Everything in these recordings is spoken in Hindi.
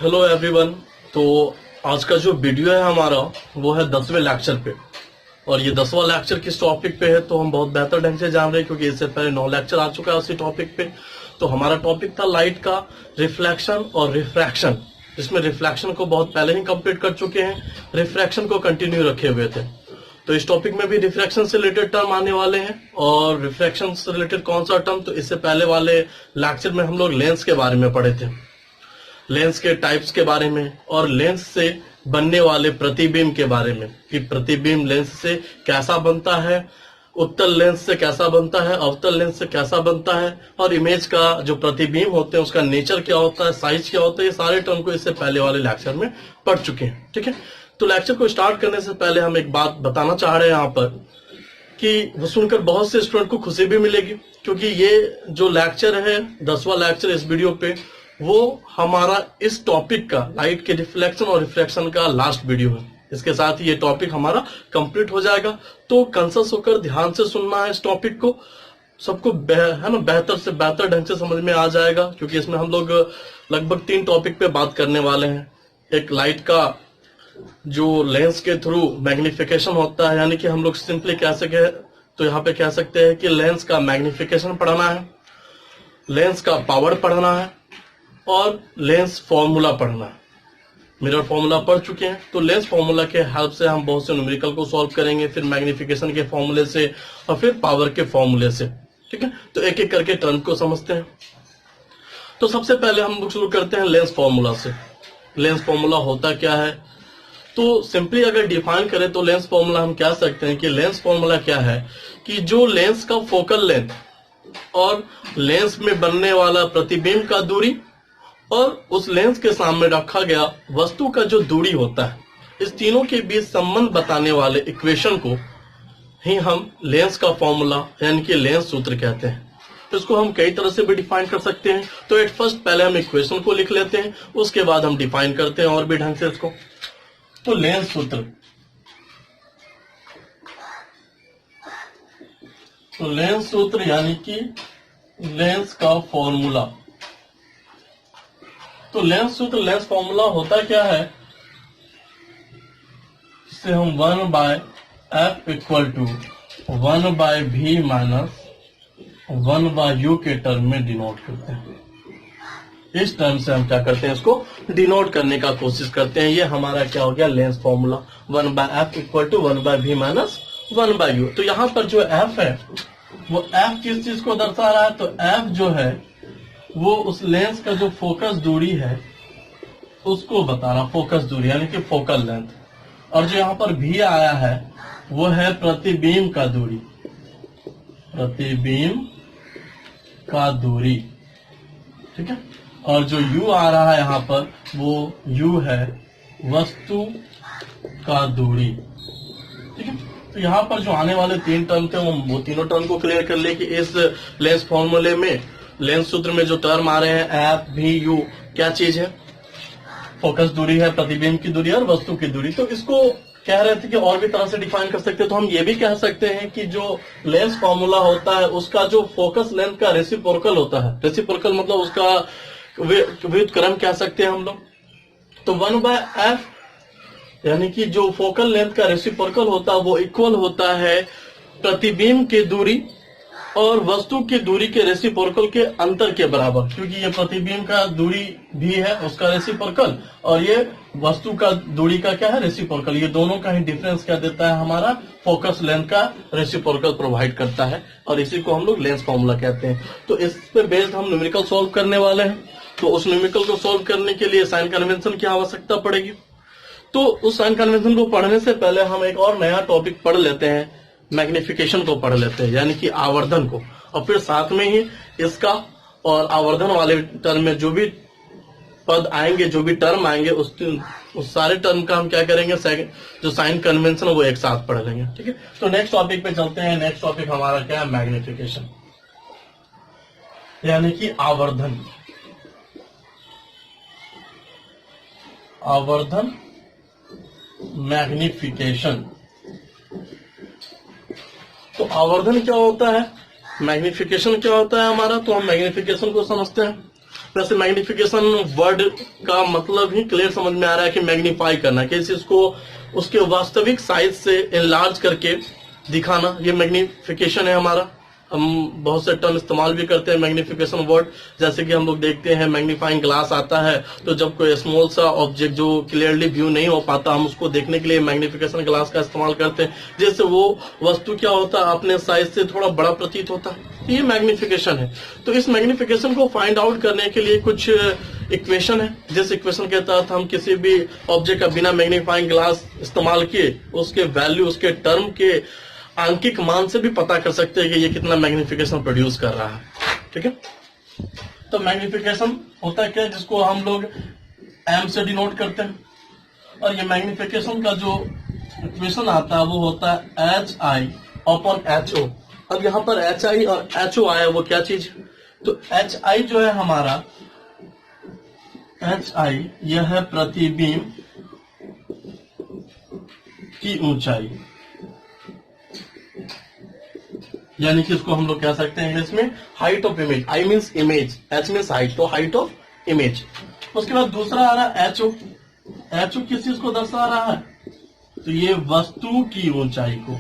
Hello everyone. तो आज का जो वीडियो है हमारा वो है 10वें लेक्चर पे। और ये 10वां लेक्चर किस टॉपिक पे है तो हम बहुत बेहतर ढंग से जान रहे हैं, क्योंकि इससे पहले 9 लेक्चर आ चुका है उसी टॉपिक पे। तो हमारा टॉपिक था लाइट का रिफ्लेक्शन और रिफ्रैक्शन, जिसमें रिफ्लेक्शन को बहुत पहले ही कंप्लीट कर चुके हैं, रिफ्रैक्शन को कंटिन्यू रखे हुए थे। तो इस टॉपिक में भी रिफ्रैक्शन से रिलेटेड टर्म आने वाले हैं। और रिफ्रैक्शन से रिलेटेड कौन सा टर्म, तो इससे पहले वाले लेक्चर में हम लोग लेंस के बारे में पढ़े थे, लेंस के टाइप्स के बारे में और लेंस से बनने वाले प्रतिबिंब के बारे में कि प्रतिबिंब लेंस से कैसा बनता है, उत्तल लेंस से कैसा बनता है, अवतल लेंस से कैसा बनता है, और इमेज का जो प्रतिबिंब होते हैं उसका नेचर क्या होता है, साइज क्या होता है। ये सारे टर्म को इससे पहले वाले लेक्चर में पढ़ चुके हैं। ठीक है, तो लेक्चर को स्टार्ट करने से पहले हम एक बात बताना चाह रहे हैं यहाँ पर कि वो सुनकर बहुत से स्टूडेंट को खुशी भी मिलेगी, क्योंकि ये जो लेक्चर है 10वां लेक्चर इस वीडियो पे, वो हमारा इस टॉपिक का लाइट के रिफ्लेक्शन और रिफ्रैक्शन का लास्ट वीडियो है। इसके साथ ही ये टॉपिक हमारा कंप्लीट हो जाएगा। तो कंसस होकर ध्यान से सुनना है इस टॉपिक को, सबको है ना बेहतर से बेहतर ढंग से समझ में आ जाएगा, क्योंकि इसमें हम लोग लगभग 3 टॉपिक पे बात करने वाले हैं। एक लाइट का जो लेंस के थ्रू मैग्निफिकेशन होता है, यानी कि हम लोग सिंपली कह सके तो यहाँ पे कह सकते हैं कि लेंस का मैग्निफिकेशन पढ़ना है, लेंस का पावर पढ़ना है और लेंस फॉर्मूला पढ़ना है। मिरर फॉर्मूला पढ़ चुके हैं, तो लेंस फॉर्मूला के हेल्प से हम बहुत से न्यूमेरिकल को सॉल्व करेंगे, फिर मैग्निफिकेशन के फॉर्मूले से और फिर पावर के फॉर्मूले से। ठीक है, तो एक एक करके टर्म को समझते हैं। तो सबसे पहले हम शुरू करते हैं लेंस फॉर्मूला से। लेंस फॉर्मूला होता क्या है, तो सिंपली अगर डिफाइन करें तो लेंस फॉर्मूला हम कह सकते हैं कि लेंस फॉर्मूला क्या है कि जो लेंस का फोकल लेंथ और लेंस में बनने वाला प्रतिबिंब का दूरी और उस लेंस के सामने रखा गया वस्तु का जो दूरी होता है, इस तीनों के बीच संबंध बताने वाले इक्वेशन को ही हम लेंस का फॉर्मूला यानी कि लेंस सूत्र कहते हैं। तो इसको हम कई तरह से भी डिफाइन कर सकते हैं। तो एट फर्स्ट पहले हम इक्वेशन को लिख लेते हैं, उसके बाद हम डिफाइन करते हैं और भी ढंग से इसको। तो लेंस सूत्र, तो लेंस सूत्र यानी कि लेंस का फॉर्मूला। तो लेंस सूत्र लेंस फॉर्मूला होता क्या है, जिसे हम 1/f equal to 1/v minus 1/u के टर्म में डिनोट करते हैं। इस टर्म से हम क्या करते हैं, इसको डिनोट करने का कोशिश करते हैं। ये हमारा क्या हो गया, lens formula 1/f equal to 1/v minus 1/u। तो यहाँ पर जो f है वो f किस चीज को दर्शा रहा है, तो f जो है वो उस लेंस का जो फोकस दूरी है उसको बता रहा, फोकस दूरी यानी कि फोकल लेंथ। और जो यहाँ पर v आया है वो है प्रतिबिंब का दूरी, प्रतिबिंब का दूरी। ठीक है, और जो u आ रहा है यहाँ पर वो u है वस्तु का दूरी। ठीक है, तो यहाँ पर जो आने वाले 3 टर्म थे वो तीनों टर्म को क्लियर कर ले कि इस लेंस फॉर्मूले में, लेंस सूत्र में जो टर्म आ रहे हैं एफ भी यू, क्या चीज है, फोकस दूरी है, प्रतिबिंब की दूरी और वस्तु की दूरी। तो इसको कह रहे थे कि और भी तरह से डिफाइन कर सकते हैं। तो हम ये भी कह सकते हैं कि जो लेंस फॉर्मूला होता है उसका जो फोकस लेंथ का रेसिप्रोकल होता है, रेसिप्रोकल मतलब उसका व्युत्क्रम कह सकते हैं हम लोग। तो 1/f यानी कि जो फोकल लेंथ का रेसिप्रोकल होता है वो इक्वल होता है प्रतिबिंब की दूरी और वस्तु की दूरी के रेसिप्रोकल के अंतर के बराबर, क्योंकि ये प्रतिबिंब का दूरी भी है उसका रेसिप्रोकल और ये वस्तु का दूरी का क्या है, रेसिप्रोकल। ये दोनों का ही डिफरेंस क्या देता है, हमारा फोकस लेंथ का रेसिप्रोकल प्रोवाइड करता है, और इसी को हम लोग लेंस फॉर्मूला कहते हैं। तो इस पे बेस्ड हम न्यूमेरिकल सॉल्व करने वाले हैं। तो उस न्यूमेरिकल को सॉल्व करने के लिए साइन कन्वेंशन की आवश्यकता पड़ेगी। तो उस साइन कन्वेंशन को पढ़ने से पहले हम एक और नया टॉपिक पढ़ लेते हैं, मैग्निफिकेशन को पढ़ लेते हैं, यानी कि आवर्धन को। और फिर साथ में ही इसका और आवर्धन वाले टर्म में जो भी पद आएंगे, जो भी टर्म आएंगे, उस सारे टर्म का हम क्या करेंगे, जो साइन कन्वेंशन वो एक साथ पढ़ लेंगे। ठीक है, तो नेक्स्ट टॉपिक पे चलते हैं। नेक्स्ट टॉपिक हमारा क्या है, मैग्निफिकेशन यानी कि आवर्धन। आवर्धन, मैग्निफिकेशन। तो आवर्धन क्या होता है, मैग्निफिकेशन क्या होता है हमारा, तो हम मैग्निफिकेशन को समझते हैं। वैसे मैग्निफिकेशन वर्ड का मतलब ही क्लियर समझ में आ रहा है कि मैग्नीफाई करना, किसी चीज को उसके वास्तविक साइज से एनलार्ज करके दिखाना, ये मैग्निफिकेशन है हमारा। हम बहुत से टर्म इस्तेमाल भी करते हैं मैग्निफिकेशन वर्ड, जैसे कि हम लोग देखते हैं मैग्नीफाइंग ग्लास आता है, तो जब कोई स्मॉल सा ऑब्जेक्ट जो क्लियरली व्यू नहीं हो पाता, हम उसको देखने के लिए मैग्निफिकेशन ग्लास का इस्तेमाल करते हैं, जिससे वो वस्तु क्या होता है अपने साइज से थोड़ा बड़ा प्रतीत होता है। तो ये मैग्निफिकेशन है। तो इस मैग्निफिकेशन को फाइंड आउट करने के लिए कुछ इक्वेशन है, जिस इक्वेशन के तहत हम किसी भी ऑब्जेक्ट का बिना मैग्नीफाइंग ग्लास इस्तेमाल किए उसके वैल्यू, उसके टर्म के आंकिक मान से भी पता कर सकते हैं कि ये कितना मैग्निफिकेशन प्रोड्यूस कर रहा है। ठीक है, तो मैग्निफिकेशन होता है क्या, जिसको हम लोग एम से डिनोट करते हैं, और ये मैग्निफिकेशन का जो इक्वेशन आता है वो होता है H I upon H O. अब यहाँ पर एच आई और एच ओ आया, वो क्या चीज, तो एच आई जो है हमारा, एच आई यह है प्रतिबिंब की ऊंचाई, यानी कि इसको हम लोग कह सकते हैं इंग्लिश में height of image. I means image, H means height, तो हाइट ऑफ इमेज। उसके बाद दूसरा आ रहा है एच ओ। एच ओ किस चीज को दर्शा रहा है, तो ये वस्तु की ऊंचाई को,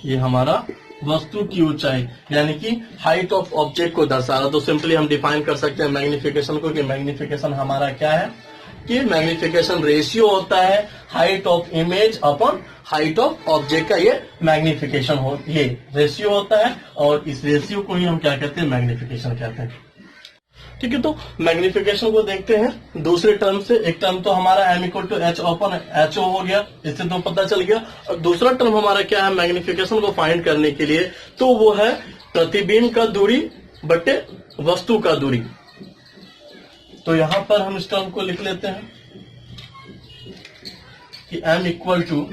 ये हमारा वस्तु की ऊंचाई यानी कि हाइट ऑफ ऑब्जेक्ट को दर्शा रहा। तो सिंपली हम डिफाइन कर सकते हैं मैग्निफिकेशन को कि मैग्निफिकेशन हमारा क्या है, कि मैग्निफिकेशन रेशियो होता है height of image upon height of object का, ये मैग्निफिकेशन हो, ये रेशियो होता है, और इस रेशियो को ही हम क्या कहते हैं, मैग्निफिकेशन कहते हैं। ठीक है, तो मैग्निफिकेशन को देखते हैं दूसरे टर्म से। एक टर्म तो हमारा M equal to H upon H O हो गया, इससे तो पता चल गया। और दूसरा टर्म हमारा क्या है मैग्निफिकेशन को फाइंड करने के लिए, तो वो है प्रतिबिंब का दूरी बटे वस्तु का दूरी। तो यहां पर हम इस टर्म को लिख लेते हैं कि m इक्वल टू,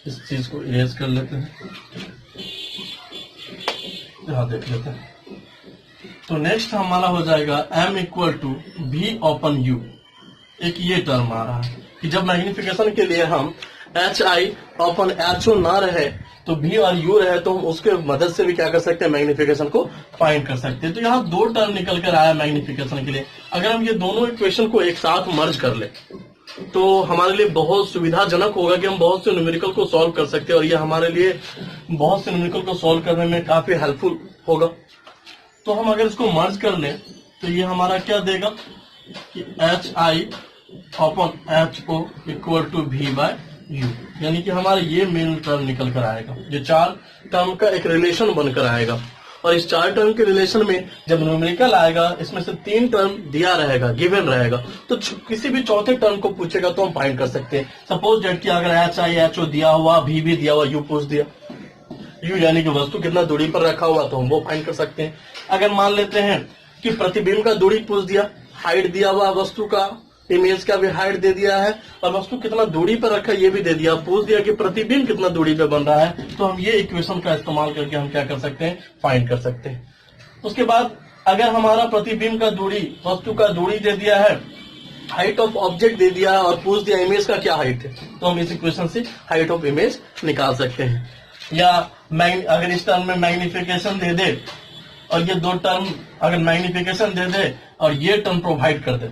इस चीज को इरेज कर लेते हैं, यहां देख लेते हैं। तो नेक्स्ट हमारा हो जाएगा m equal to v upon u। एक ये टर्म आ रहा है कि जब मैग्निफिकेशन के लिए हम H I upon H O ना रहे तो v और u रहे, तो हम उसके मदद से भी क्या कर सकते हैं, मैग्निफिकेशन को फाइंड कर सकते हैं। तो यहाँ दो टर्म निकल कर आया मैग्निफिकेशन के लिए। अगर हम ये दोनों इक्वेशन को एक साथ मर्ज कर ले तो हमारे लिए बहुत सुविधाजनक होगा कि हम बहुत से न्यूमेरिकल को सॉल्व कर सकते हैं, और ये हमारे लिए बहुत से न्यूमेरिकल को सॉल्व करने में काफी हेल्पफुल होगा। तो हम अगर इसको मर्ज कर लें तो ये हमारा क्या देगा कि H I upon H O equal to V by U, यानी कि हमारा ये मेन टर्म निकल कर आएगा। ये चार टर्म का एक रिलेशन बनकर आएगा, और इस चार टर्म के रिलेशन में जब न्यूमेरिकल आएगा, इसमें से तीन टर्म दिया रहेगा, गिवन रहेगा, तो किसी भी चौथे टर्म को पूछेगा तो हम फाइंड कर सकते हैं। सपोज डेट कि अगर एच आई एच ओ दिया हुआ, वी भी दिया हुआ, यू पूछ दिया, यू यानी कि वस्तु कितना दूरी पर रखा हुआ, तो हम वो फाइंड कर सकते हैं। अगर मान लेते हैं कि प्रतिबिंब का दूरी पूछ दिया, हाइट दिया हुआ वस्तु का, इमेज का भी हाइट दे दिया है, और वस्तु कितना दूरी पर रखा है ये भी दे दिया, पूछ दिया कि प्रतिबिंब कितना दूरी पे बन रहा है, तो हम ये इक्वेशन का इस्तेमाल करके हम क्या कर सकते हैं, फाइंड कर सकते हैं। उसके बाद अगर हमारा प्रतिबिंब का दूरी, वस्तु का दूरी दे दिया है, हाइट ऑफ ऑब्जेक्ट दे दिया है, और पूछ दिया इमेज का क्या हाइट है, तो हम इस इक्वेशन से हाइट ऑफ इमेज निकाल सकते हैं। या अगर इस टर्म में मैग्निफिकेशन दे दे, और ये दो टर्म अगर मैग्निफिकेशन दे दे और ये टर्म प्रोवाइड कर दे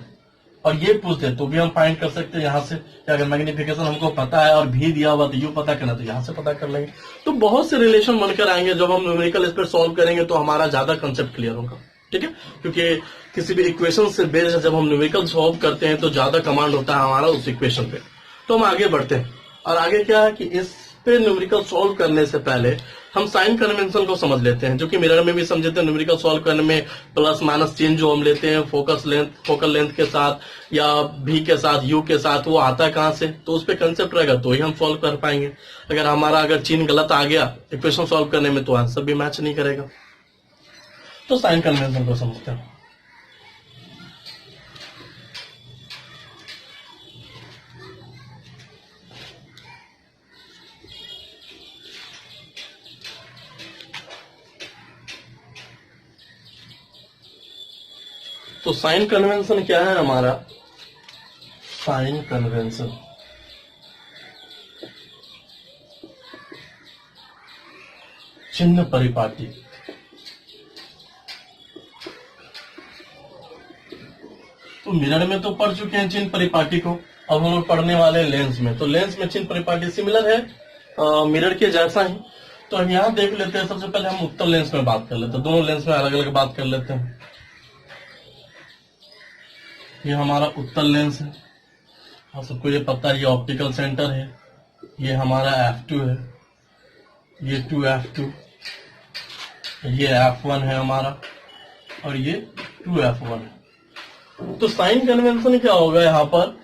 और ये पूछ दे, तो भी हम फाइंड कर सकते हैं यहाँ से। अगर मैग्निफिकेशन हमको पता है और भी दिया हुआ तो यू पता करना, तो यहाँ से पता कर लेंगे। तो बहुत से रिलेशन बनकर आएंगे। जब हम न्यूमेरिकल इस पर सॉल्व करेंगे तो हमारा ज्यादा कंसेप्ट क्लियर होगा। ठीक है, क्योंकि किसी भी इक्वेशन से बेस्ड जब हम न्यूमेरिकल सॉल्व करते हैं तो ज्यादा कमांड होता है हमारा उस इक्वेशन पे। तो हम आगे बढ़ते हैं, और आगे क्या है कि इस पे न्यूमेरिकल सॉल्व करने से पहले हम साइन कन्वेंशन को समझ लेते हैं, जो कि मिरर में भी समझे थे। न्यूमेरिकल सॉल्व करने में प्लस माइनस चिन्ह जो हम लेते हैं फोकल लेंथ के साथ या भी के साथ, यू के साथ, वो आता है कहां से, तो उस पर कंसेप्ट रहेगा तो ही हम सॉल्व कर पाएंगे। अगर हमारा चिन्ह गलत आ गया इक्वेशन सॉल्व करने में तो आंसर भी मैच नहीं करेगा। तो साइन कन्वेंशन को समझते हैं। तो साइन कन्वेंशन क्या है हमारा, साइन कन्वेंशन चिन्ह परिपाटी। तो मिरर में तो पढ़ चुके हैं चिन्ह परिपाटी को, अब हम लोग पढ़ने वाले हैं लेंस में। तो लेंस में चिन्ह परिपाटी सिमिलर है मिरर के जैसा ही। तो हम यहाँ देख लेते हैं, सबसे पहले हम उत्तल लेंस में बात कर लेते हैं, दोनों लेंस में अलग अलग बात कर लेते हैं। ये हमारा उत्तल लेंस है, आप सबको ये पता है, ये ऑप्टिकल सेंटर है, ये हमारा F2 है, ये 2F2, ये F1 है हमारा, और ये 2F1 है। तो साइन कन्वेंशन क्या होगा, यहाँ पर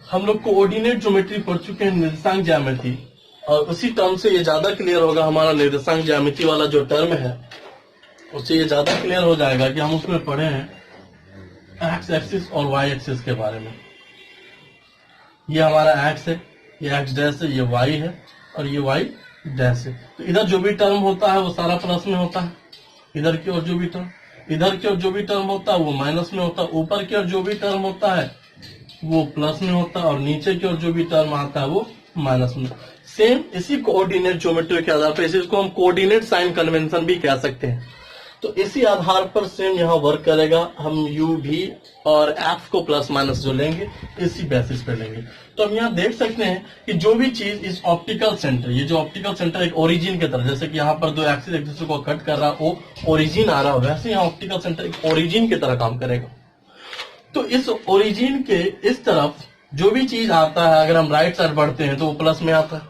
हम लोग कोऑर्डिनेट ज्योमेट्री पढ़ चुके हैं, निर्देशांक ज्यामिति, और उसी टर्म से ये ज्यादा क्लियर होगा, हमारा निर्देशांक ज्यामिति वाला जो टर्म है उससे ये ज्यादा क्लियर हो जाएगा कि हम उसमें पढ़े हैं एक्स एक्सिस और वाई एक्सिस के बारे में। ये हमारा एक्स है, ये एक्स डैश है, ये वाई है, और ये वाई डैश है। तो इधर जो भी टर्म होता है वो सारा प्लस में होता है, इधर की ओर जो भी टर्म, इधर की ओर जो भी टर्म होता है वो माइनस में होता है, ऊपर की ओर जो भी टर्म होता है वो प्लस में होता है, और नीचे की ओर जो भी टर्म आता है वो माइनस में। सेम इसी कोऑर्डिनेट ज्योमेट्री के आधार पर इसको हम कोऑर्डिनेट साइन कन्वेंशन भी कह सकते हैं। तो इसी आधार पर सेम यहाँ वर्क करेगा, हम यू भी और एफ को प्लस माइनस जो लेंगे इसी बेसिस पे लेंगे। तो हम यहाँ देख सकते हैं कि जो भी चीज इस ऑप्टिकल सेंटर, ये जो ऑप्टिकल सेंटर एक ओरिजिन की तरह, जैसे कि यहाँ पर दो एक्सिस एक दूसरे को कट कर रहा है वो ओरिजिन आ रहा है, वैसे यहाँ ऑप्टिकल सेंटर एक ओरिजिन की तरह काम करेगा। तो इस ओरिजिन के इस तरफ जो भी चीज आता है, अगर हम राइट साइड बढ़ते हैं तो वो प्लस में आता है,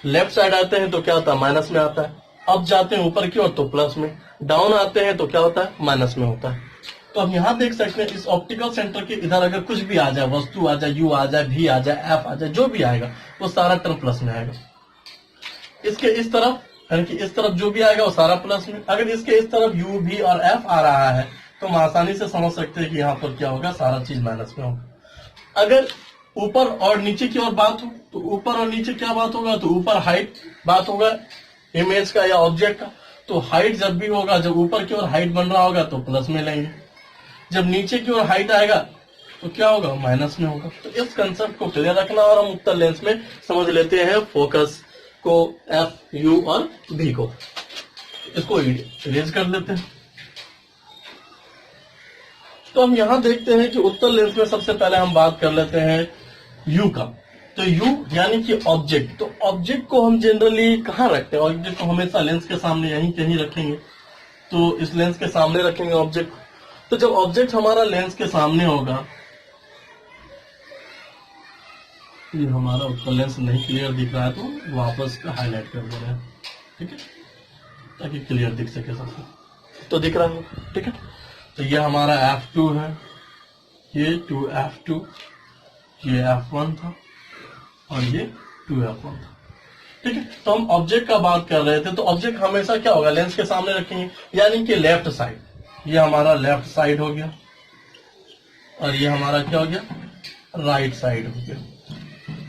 लेफ्ट साइड आते हैं तो क्या होता है, माइनस में आता है, अब जाते हैं ऊपर की ओर तो प्लस में, डाउन आते हैं तो क्या होता है, माइनस में होता है। तो हम यहाँ देख सकते हैं इस ऑप्टिकल सेंटर के इधर अगर कुछ भी आ जाए, वस्तु आ जाए, यू आ जाए, भी आ जाए, एफ आ जाए, जो भी आएगा वो सारा टर्म प्लस में आएगा। इसके इस तरफ यानी कि इस तरफ जो भी आएगा वो सारा प्लस में। अगर इसके इस तरफ यू भी और एफ आ रहा है तो हम आसानी से समझ सकते हैं कि यहाँ पर क्या होगा, सारा चीज माइनस में होगा। अगर ऊपर और नीचे की ओर बात हो तो ऊपर और नीचे क्या बात होगा, तो ऊपर हाइट बात होगा इमेज का या ऑब्जेक्ट का। तो हाइट जब भी होगा, जब ऊपर की ओर हाइट बन रहा होगा तो प्लस में लेंगे, जब नीचे की ओर हाइट आएगा तो क्या होगा, माइनस में होगा। तो इस कंसेप्ट को क्लियर रखना और हम उत्तल लेंस में समझ लेते हैं फोकस को, एफ, यू और भी को। इसको इरेज कर लेते हैं। तो हम यहां देखते हैं कि उत्तल लेंस में सबसे पहले हम बात कर लेते हैं यू का। तो यू यानी कि ऑब्जेक्ट। तो ऑब्जेक्ट को हम जनरली कहाँ रखते हैं, ऑब्जेक्ट को हमेशा लेंस के सामने यहीं कहीं रखेंगे। तो इस लेंस के सामने रखेंगे ऑब्जेक्ट। तो जब ऑब्जेक्ट हमारा लेंस के सामने होगा, ये हमारा उत्तल लेंस नहीं क्लियर दिख रहा है तो वापस हाईलाइट कर दे रहे हैं, ठीक है, ताकि क्लियर दिख सके सबको। तो दिख रहा है, ठीक है। तो ये हमारा F2 है, ये 2F2, ये F1 था और ये 2F1 था, ठीक है। तो हम ऑब्जेक्ट का बात कर रहे थे। तो ऑब्जेक्ट हमेशा क्या होगा, लेंस के सामने रखेंगे, यानी कि लेफ्ट साइड। ये हमारा लेफ्ट साइड हो गया और ये हमारा क्या हो गया, राइट साइड हो गया।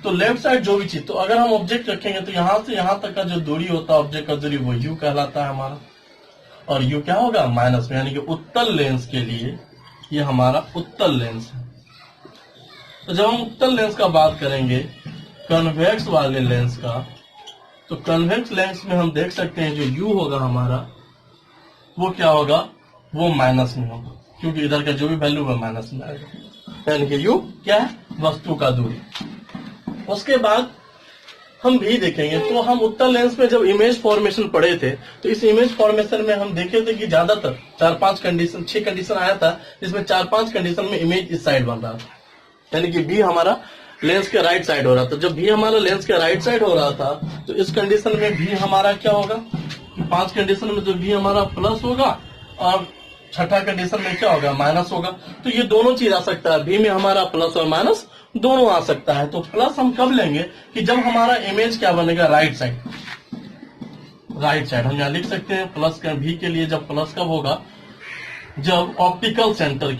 तो लेफ्ट साइड जो भी चीज, तो अगर हम ऑब्जेक्ट रखेंगे तो यहां से यहां तक का जो दूरी होता है ऑब्जेक्ट का दूरी, वो यू कहलाता है हमारा। और यू क्या होगा, माइनस में, यानी कि उत्तल लेंस के लिए ये हमारा उत्तल लेंस है। तो जब हम उत्तल लेंस का बात करेंगे कन्वेक्स वाले लेंस का, तो कन्वेक्स लेंस में हम देख सकते हैं जो यू होगा हमारा वो क्या होगा, वो माइनस में होगा, क्योंकि इधर का जो भी वैल्यू है माइनस में आएगा। यानी कि यू क्या है, वस्तु का दूरी। उसके बाद हम भी देखेंगे। तो हम उत्तल लेंस में जब इमेज फॉर्मेशन पढ़े थे तो इस इमेज फॉर्मेशन में हम देखे थे कि ज्यादातर 4-5 कंडीशन, 6 कंडीशन आया था, जिसमें 4-5 कंडीशन में इमेज इस साइड बन रहा था, यानी कि भी हमारा लेंस के राइट साइड हो रहा था। जब भी हमारा लेंस के राइट साइड हो रहा था तो इस कंडीशन में भी हमारा क्या होगा, 5 कंडीशन में जो भी हमारा प्लस होगा और छठा कंडीशन में क्या होगा, माइनस होगा। तो ये दोनों चीज आ सकता है, भी में हमारा प्लस और माइनस दोनों आ सकता है। तो प्लस हम कब लेंगे, कि जब हमारा इमेज क्या बनेगा, राइट साइड। राइट साइड हम यहाँ लिख सकते हैं प्लस का, भी के लिए जब प्लस कब होगा, जब ऑप्टिकल सेंटर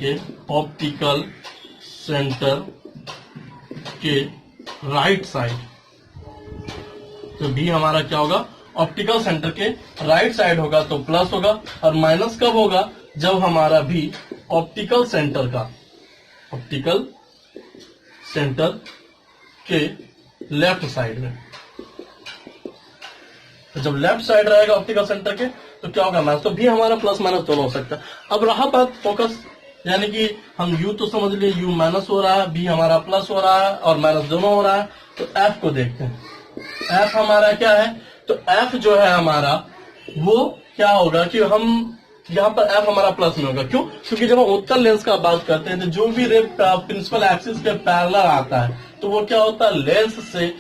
के राइट साइड, तो भी हमारा क्या होगा, ऑप्टिकल सेंटर के राइट साइड होगा तो प्लस होगा। और माइनस कब होगा, जब हमारा भी ऑप्टिकल सेंटर के लेफ्ट साइड में, तो जब लेफ्ट साइड रहेगा ऑप्टिकल सेंटर के तो क्या होगा, माइनस। तो भी हमारा प्लस माइनस दोनों हो सकता है। अब रहा बात फोकस यानी कि हम u तो समझ लिए u माइनस हो रहा है, b हमारा प्लस हो रहा है और माइनस दोनों हो रहा है। तो f को देखते हैं। f हमारा क्या है, तो f जो है हमारा वो क्या होगा कि हम यहाँ पर f हमारा प्लस में होगा। क्यों? क्योंकि जब हम उत्तल लेंस का बात करते हैं तो जो भी रे प्रिंसिपल एक्सिस के पैरेलल आता है तो वो क्या होता है, लेंस से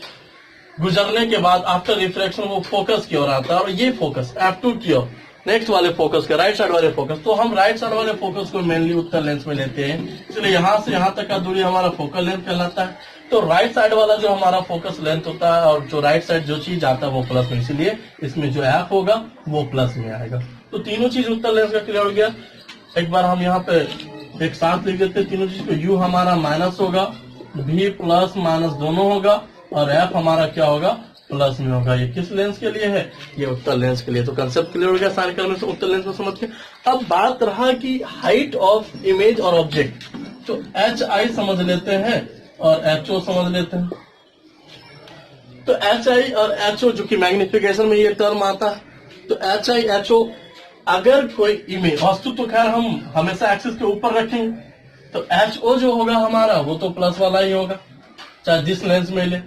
गुजरने के बाद आफ्टर रिफ्रैक्शन वो फोकस की ओर आता है, और ये फोकस F2 की ओर नेक्स्ट वाले फोकस के राइट साइड वाले फोकस। तो हम राइट साइड वाले फोकस को मेनली उत्तल लेंस में लेते हैं, इसलिए यहाँ से यहाँ तक का दूरी हमारा फोकल लेंथ कहलाता है। तो राइट साइड वाला जो हमारा फोकस लेंथ होता है और जो राइट साइड जो चीज आता है वो प्लस में, इसलिए इसमें जो एफ होगा वो प्लस में आएगा। तो तीनों चीज उत्तल लेंस का क्लियर हो गया। एक बार हम यहाँ पे एक साथ लिख देते हैं तीनों चीज को। यू हमारा माइनस होगा, भी प्लस माइनस दोनों होगा, और एफ हमारा क्या होगा, प्लस में होगा। ये किस लेंस के लिए है, ये उत्तल लेंस के लिए। तो कंसेप्ट क्लियर हो गया साइन कन्वेंशन उत्तल लेंस में समझ के। अब बात रहा कि हाइट ऑफ इमेज और ऑब्जेक्ट, तो एच आई समझ लेते हैं और एच ओ समझ लेते हैं। तो एच आई और एच ओ जो कि मैग्निफिकेशन में ये टर्म आता है, तो एच आई एच ओ अगर कोई इमेज, वस्तु तो खैर हम हमेशा एक्सिस के ऊपर रखेंगे, तो एच ओ जो होगा हमारा वो तो प्लस वाला ही होगा चाहे जिस लेंस में ले।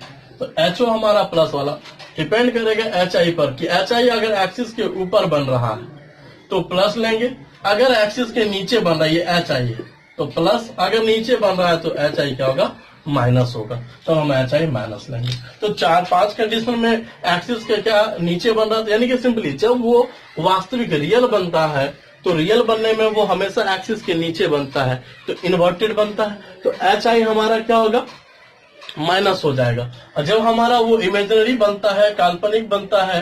तो एच ओ हमारा प्लस वाला डिपेंड करेगा एच आई पर, कि एच आई अगर एक्सिस के ऊपर बन रहा है तो प्लस लेंगे, अगर एक्सिस के नीचे बन रहा है, ये एच आई है तो प्लस, अगर नीचे बन रहा है तो एच आई क्या होगा, माइनस होगा। तो हम एच आई माइनस लेंगे। तो 4-5 कंडीशन में एक्सिस के क्या नीचे बन रहा था, यानी कि सिंपली जब वो वास्तविक रियल बनता है तो रियल बनने में वो हमेशा एक्सिस के नीचे बनता है, तो इन्वर्टेड बनता है, तो एच आई हमारा क्या होगा, माइनस हो जाएगा। और जब हमारा वो इमेजिनरी बनता है, काल्पनिक बनता है,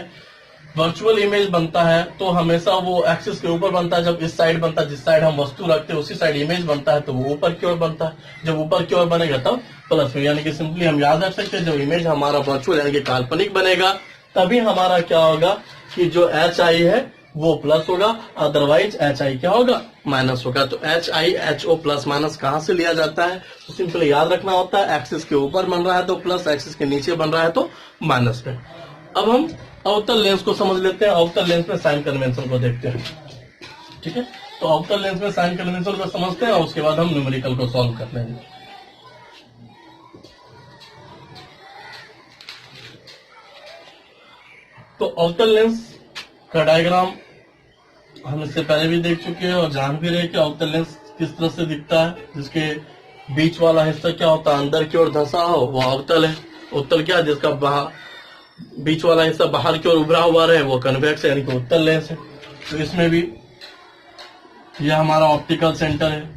वर्चुअल इमेज बनता है, तो हमेशा वो एक्सिस के ऊपर बनता है। जब इस साइड बनता है, जिस साइड हम वस्तु रखते हैं उसी साइड इमेज बनता है, तो वो ऊपर की ओर बनता है। जब ऊपर की ओर बनेगा तब प्लस में, यानी कि सिंपली हम याद रख सकते हैं जब इमेज हमारा वर्चुअल यानी कि काल्पनिक बनेगा तभी हमारा क्या होगा कि जो एच आई है वो प्लस होगा, अदरवाइज एच आई क्या होगा, माइनस होगा। तो H I H O plus minus कहां से लिया जाता है, तो सिंपल याद रखना होता है, एक्सिस के ऊपर बन रहा है तो प्लस, एक्सिस के नीचे बन रहा है तो माइनस पे। अब हम अवतल लेंस को समझ लेते हैं। अवतल लेंस में साइन कन्वेंशन को देखते हैं, ठीक है। तो अवतल लेंस में साइन कन्वेंशन को समझते हैं और उसके बाद हम न्यूमेरिकल को सॉल्व कर लेंगे। तो अवतल लेंस का डायग्राम हम इससे पहले भी देख चुके हैं और जान भी रहे कि अवतल लेंस किस तरह से दिखता है, जिसके बीच वाला हिस्सा क्या होता है, अंदर की ओर धंसा हो, वो अवतल है। उत्तल क्या, जिसका बीच वाला हिस्सा बाहर की ओर उभरा हुआ रहे, वो कन्वेक्स है, यानी कि उत्तल लेंस है। तो इसमें भी यह हमारा ऑप्टिकल सेंटर है,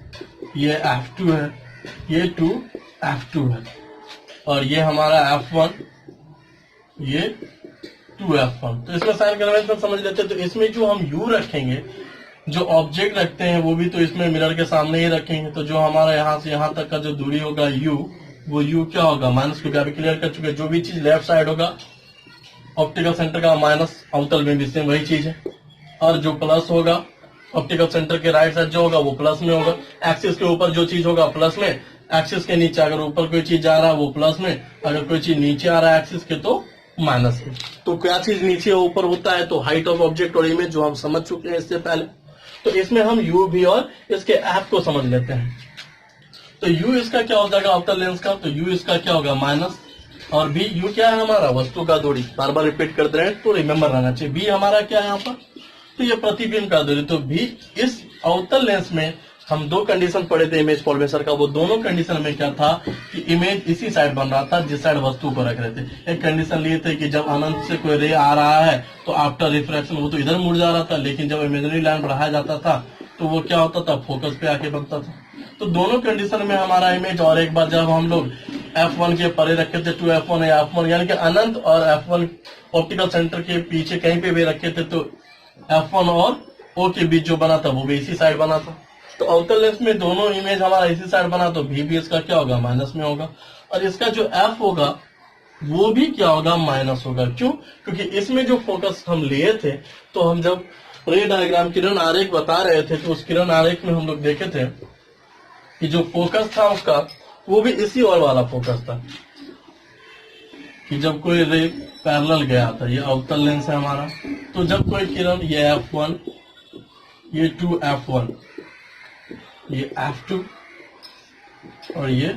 ये F2 है, ये 2 F2 है, और ये हमारा F1, ये 2F1। तो इसमें साइन कन्वेंशन समझ लेते हैं। तो इसमें जो हम U रखेंगे, जो ऑब्जेक्ट रखते हैं वो भी तो इसमें मिरर के सामने ही रखेंगे। तो जो हमारा यहाँ से यहाँ तक का जो दूरी होगा U, वो U क्या होगा, माइनस, क्योंकि अभी क्लियर कर चुके हैं जो भी चीज लेफ्ट साइड होगा ऑप्टिकल सेंटर का माइनस, अवतल में भी सेम वही चीज है। और जो प्लस होगा ऑप्टिकल सेंटर के राइट साइड जो होगा वो प्लस में होगा। एक्सिस के ऊपर जो चीज होगा प्लस में, एक्सिस के नीचे अगर ऊपर कोई चीज जा रहा है वो प्लस में, अगर कोई चीज नीचे आ रहा है एक्सिस के तो माइनस में। तो क्या चीज नीचे ऊपर होता है, तो हाइट ऑफ ऑब्जेक्ट और इमेज, जो हम समझ चुके हैं इससे पहले। तो इसमें हम यू भी और इसके एफ को समझ लेते हैं। तो यू इसका क्या हो जाएगा अवतल लेंस का, तो यू इसका क्या होगा, माइनस, और बी, यू क्या है हमारा वस्तु का दूरी, बार बार रिपीट करते रहे तो रिमेम्बर रहना चाहिए। बी हमारा क्या है यहाँ पर, तो ये प्रतिबिंब का दूरी। तो भी इस अवतल लेंस में हम दो कंडीशन पढ़े थे इमेज फॉर्मेशन का, वो दोनों कंडीशन में क्या था कि इमेज इसी साइड बन रहा था जिस साइड वस्तु को रख रहे थे। एक कंडीशन लिए थे कि जब अनंत से कोई रे आ रहा है तो आफ्टर रिफ्रैक्शन वो तो इधर मुड़ जा रहा था, लेकिन जब इमेजिनरी लाइन बढ़ाया जाता था तो वो क्या होता था, फोकस पे आके बनता था। तो दोनों कंडीशन में हमारा इमेज, और एक बार जब हम लोग F1 के परे रखे थे 2F1 या F1 यानी कि अनंत और F1 ऑप्टिकल सेंटर के पीछे कहीं पे भी रखे थे, तो F1 और O के बीच जो बना था वो भी इसी साइड बना था। तो अवतल लेंस में दोनों इमेज हमारा इसी साइड बना, तो भी इसका क्या होगा, माइनस में होगा। और इसका जो F होगा वो भी क्या होगा, माइनस होगा। क्यों, क्योंकि इसमें जो फोकस हम लिए थे, तो हम जब रे डायग्राम किरण आरेख बता रहे थे तो उस किरण आरेख में हम लोग देखे थे कि जो फोकस था उसका वो भी इसी और वाला फोकस था, कि जब कोई रे पैरेलल गया था, ये अवतल लेंस है हमारा, तो जब कोई किरण, ये F1, ये 2F1, ये F2 और ये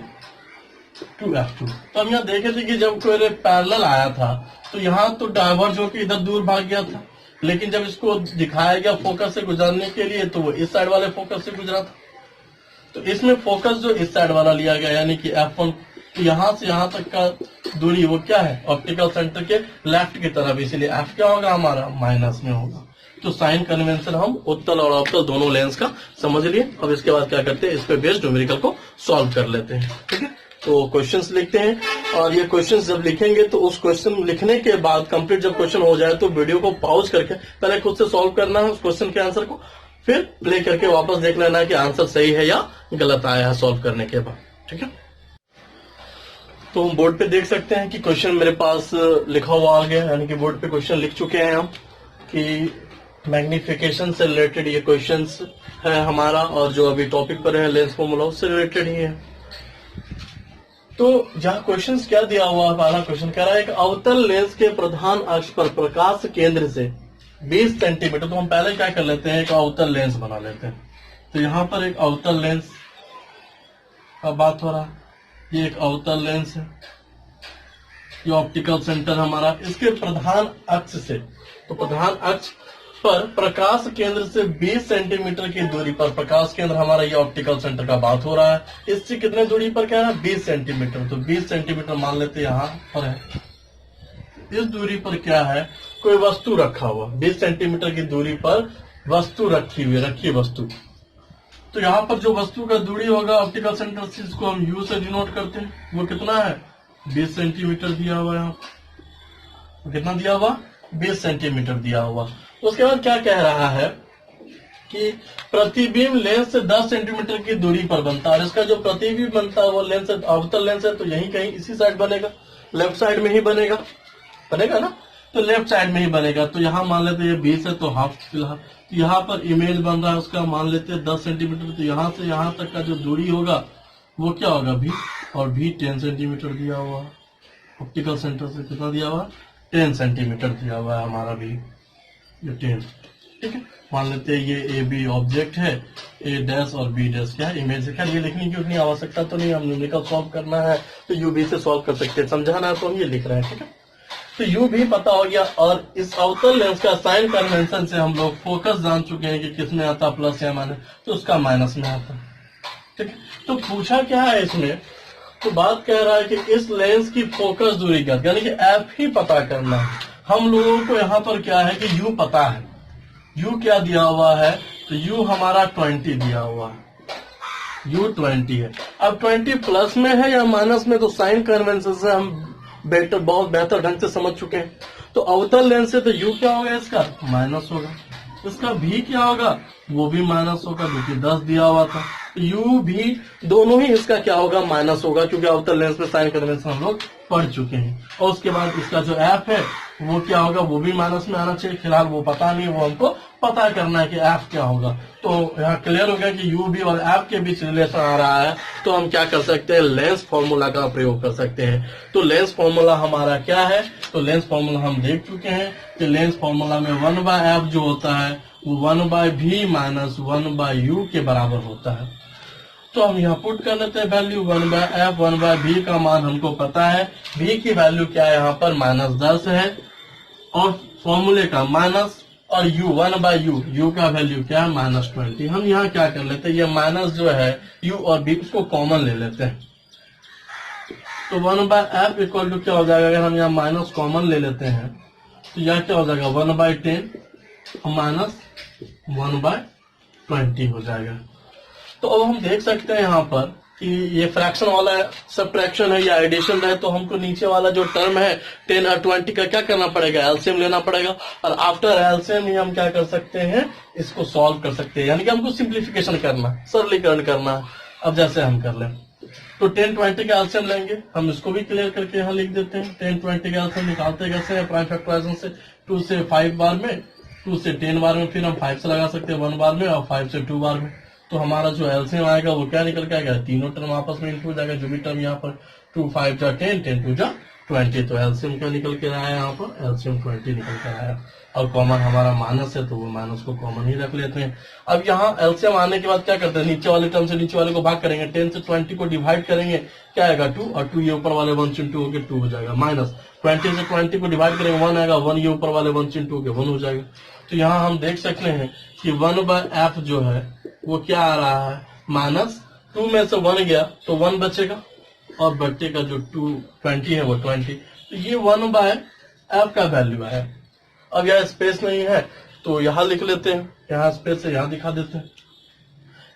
2F2। तो हम यहाँ देखे थे कि जब कोई रे पैरेलल आया था तो यहाँ तो डाइवर्ज होकर इधर दूर भाग गया था, लेकिन जब इसको दिखाया गया फोकस से गुजरने के लिए तो वो इस साइड वाले फोकस से गुजरा था। तो इसमें फोकस जो इस साइड वाला लिया गया यानी कि F1, तो यहाँ से यहाँ तक का दूरी वो क्या है, ऑप्टिकल सेंटर के लेफ्ट की तरफ, इसीलिए F क्या होगा हमारा माइनस में होगा। तो साइन कन्वेंशन हम उत्तल और अवतल दोनों लेंस का समझ लिए। अब इसके बाद क्या करते हैं, इस पे बेस्ड न्यूमेरिकल को सॉल्व कर लेते हैं। ठीक है, तो क्वेश्चंस लिखते हैं और ये क्वेश्चंस जब लिखेंगे तो उस क्वेश्चन लिखने के बाद कंप्लीट जब क्वेश्चन हो जाए तो वीडियो को पॉज करके पहले खुद से सॉल्व करना है उस क्वेश्चन के आंसर को, फिर प्ले करके वापस देख लेना है कि आंसर सही है या गलत आया है सॉल्व करने के बाद। ठीक है, तो हम बोर्ड पे देख सकते हैं कि क्वेश्चन मेरे पास लिखा हुआ आ गया, यानी कि बोर्ड पे क्वेश्चन लिख चुके हैं हम कि मैग्निफिकेशन से रिलेटेड ये क्वेश्चंस है हमारा, और जो अभी टॉपिक पर है लेंस फॉर्मूला उससे रिलेटेड ही है। तो जहाँ क्वेश्चंस क्या दिया हुआ है, पहला क्वेश्चन कह रहा है एक अवतल लेंस के प्रधान अक्ष पर प्रकाश केंद्र से 20 सेंटीमीटर, तो हम पहले क्या कर लेते हैं, एक अवतल लेंस बना लेते हैं। तो यहाँ पर एक अवतल लेंस का बात हो रहा है, ये एक अवतल लेंस है, ये ऑप्टिकल सेंटर हमारा, इसके प्रधान अक्ष से, तो प्रधान अक्ष पर प्रकाश केंद्र से 20 सेंटीमीटर की दूरी पर, प्रकाश केंद्र हमारा ये ऑप्टिकल सेंटर का बात हो रहा है, इससे कितने दूरी पर क्या है 20 सेंटीमीटर, तो 20 सेंटीमीटर मान लेते हैं यहाँ पर है। इस दूरी पर क्या है, कोई वस्तु रखा हुआ, 20 सेंटीमीटर की दूरी पर वस्तु रखी हुई, रखी वस्तु। तो यहाँ पर जो वस्तु का दूरी होगा ऑप्टिकल सेंटर से, इसको हम U से डिनोट करते हैं, वो कितना है 20 सेंटीमीटर दिया हुआ है, यहाँ कितना दिया हुआ 20 सेंटीमीटर दिया हुआ। उसके बाद क्या कह रहा है कि प्रतिबिंब लेंस से 10 सेंटीमीटर की दूरी पर बनता है, और इसका जो प्रतिबिंब बनता है वो लेंस अवतल लेंस है, तो यही कहीं इसी साइड बनेगा, लेफ्ट साइड में ही बनेगा, बनेगा ना, तो लेफ्ट साइड में ही बनेगा। तो यहाँ मान लेते हैं ये 20 है तो हाफ फिलहाल, तो यहाँ पर इमेज बन रहा है उसका मान लेते हैं 10 सेंटीमीटर, तो यहाँ से यहाँ तक का जो दूरी होगा वो क्या होगा भी, और भी 10 सेंटीमीटर दिया हुआ, ऑप्टिकल सेंटर से कितना दिया हुआ 10 सेंटीमीटर दिया हुआ है हमारा भी, ये 10। ठीक है, मान लेते हैं ये AB ऑब्जेक्ट है, A डैश और B डैश क्या है इमेज है। खैर ये लिखने की उतनी आवश्यकता तो नहीं, हम न्यूमेरिकल सॉल्व करना है तो UV से सॉल्व कर सकते हैं, समझाना है तो हम ये लिख रहे हैं। ठीक है, तो U भी पता हो गया, और इस अवतल लेंस का साइन कन्वेंशन से हम लोग फोकस जान चुके हैं कि किसमें आता प्लस या माइनस, तो उसका माइनस में आता। ठीक है, तो पूछा क्या है इसमें, तो बात कह रहा है कि इस लेंस की फोकस दूरी क्या, यानी कि F ही पता करना है। हम लोगों को यहाँ पर क्या है कि U पता है, U क्या दिया हुआ है, तो U हमारा 20 दिया हुआ है, U 20 है। अब 20 प्लस में है या माइनस में, तो साइन कन्वेंशन से हम बहुत बेहतर ढंग से समझ चुके हैं। तो अवतल लेंस से तो U क्या होगा इसका माइनस होगा, इसका भी क्या होगा वो भी माइनस होगा, क्योंकि 10 दिया हुआ था। U भी दोनों ही इसका क्या होगा माइनस होगा, क्योंकि अवतल लेंस में साइन कन्वेंशन हम लोग पढ़ चुके हैं। और उसके बाद इसका जो F है वो क्या होगा, वो भी माइनस में आना चाहिए, फिलहाल वो पता नहीं, वो हमको पता करना है कि F क्या होगा। तो यहाँ क्लियर हो गया कि U भी और F के बीच रिलेशन आ रहा है, तो हम क्या कर सकते हैं, लेंस फॉर्मूला का प्रयोग कर सकते हैं। तो लेंस फॉर्मूला हमारा क्या है, तो लेंस फॉर्मूला हम देख चुके हैं कि लेंस फॉर्मूला में 1/F जो होता है वो 1/V माइनस 1/U के बराबर होता है। तो हम यहाँ पुट कर लेते हैं वैल्यू 1/F 1/V का मान हमको पता है, V की वैल्यू क्या है यहाँ पर -10 है, और फॉर्मूले का माइनस, और U 1/U, U का वैल्यू क्या है -20। हम यहाँ क्या कर लेते हैं, ये माइनस जो है U और V उसको कॉमन ले लेते हैं, तो 1/F इक्वल टू क्या हो जाएगा, अगर हम यहाँ माइनस कॉमन ले लेते हैं तो यह क्या हो जाएगा 1/10 माइनस 1/20 हो जाएगा। तो अब हम देख सकते हैं यहाँ पर कि ये फ्रैक्शन वाला सब्ट्रैक्शन है या एडिशन है, तो हमको नीचे वाला जो टर्म है 10 और 20 का क्या करना पड़ेगा, एलसीएम लेना पड़ेगा, और आफ्टर एलसीएम ही हम क्या कर सकते हैं, इसको सॉल्व कर सकते हैं, यानी कि हमको सिंप्लीफिकेशन करना, सरलीकरण करना। अब जैसे हम कर लें तो 10-20 का एलसीएम लेंगे, हम इसको भी क्लियर करके यहाँ लिख देते हैं। 10-20 का एलसीएम निकालते कैसे हैं, प्राइम फैक्टराइजेशन से 2 से 5 बार में, 2 से 10 बार में, फिर हम 5 से लगा सकते हैं 1 बार में, और 5 से 2 बार में। तो हमारा जो एलसीएम आएगा वो क्या निकल के आएगा, तीनों टर्म आपस में इंटू हो जाएगा, जो भी टर्म यहाँ पर 2 5 जा 10, 10 2 जा 20, तो एलसीएम क्या निकल के आया यहाँ पर, एलसीएम 20 निकल कर आया। और कॉमन हमारा माइनस है तो वो माइनस को कॉमन ही रख लेते हैं। अब यहाँ एलसीएम आने के बाद क्या करते हैं, नीचे वाले टर्म से नीचे वाले को भाग करेंगे, 10 से 20 को डिवाइड करेंगे, क्या आएगा 2, और 2 ये ऊपर वाले 1 से 2 हो गए 2 हो जाएगा, माइनस 20 से 20 को डिवाइड करेंगे 1 आएगा, 1 ये ऊपर वाले 1 से 2 हो गए 1 हो जाएगा। तो यहाँ हम देख सकते हैं कि 1/f जो है वो क्या आ रहा है, माइनस 2 में से 1 गया तो 1 बचेगा, और बच्चे का जो 20 है वो 20, तो ये 1/f का वैल्यू है। अब यहाँ स्पेस नहीं है तो यहाँ लिख लेते हैं, यहाँ स्पेस है यहाँ दिखा देते हैं।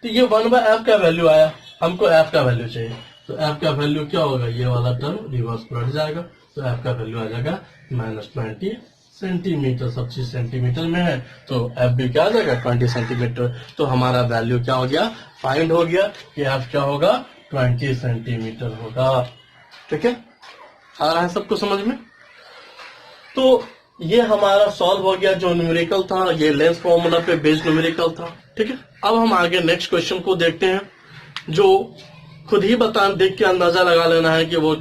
तो ये 1/f का वैल्यू आया, हमको f का वैल्यू चाहिए, तो f का वैल्यू क्या होगा, ये वाला टर्म रिवर्स पलट जाएगा, तो f का वैल्यू आ जाएगा -20 सेंटीमीटर। सब चीज सेंटीमीटर में है तो f भी क्या आ जाएगा 20 सेंटीमीटर। तो हमारा वैल्यू क्या हो गया, फाइंड हो गया कि f क्या होगा 20 सेंटीमीटर होगा। ठीक है, आ रहा है सबको समझ में। तो ये हमारा सॉल्व हो गया, जो न्यूमेरिकल था ये लेंस फॉर्मूला पे बेस्ड न्यूमेरिकल था। ठीक है, अब हम आगे नेक्स्ट क्वेश्चन को देखते हैं, जो खुद ही देख के अंदाजा लगा लेना है कि वो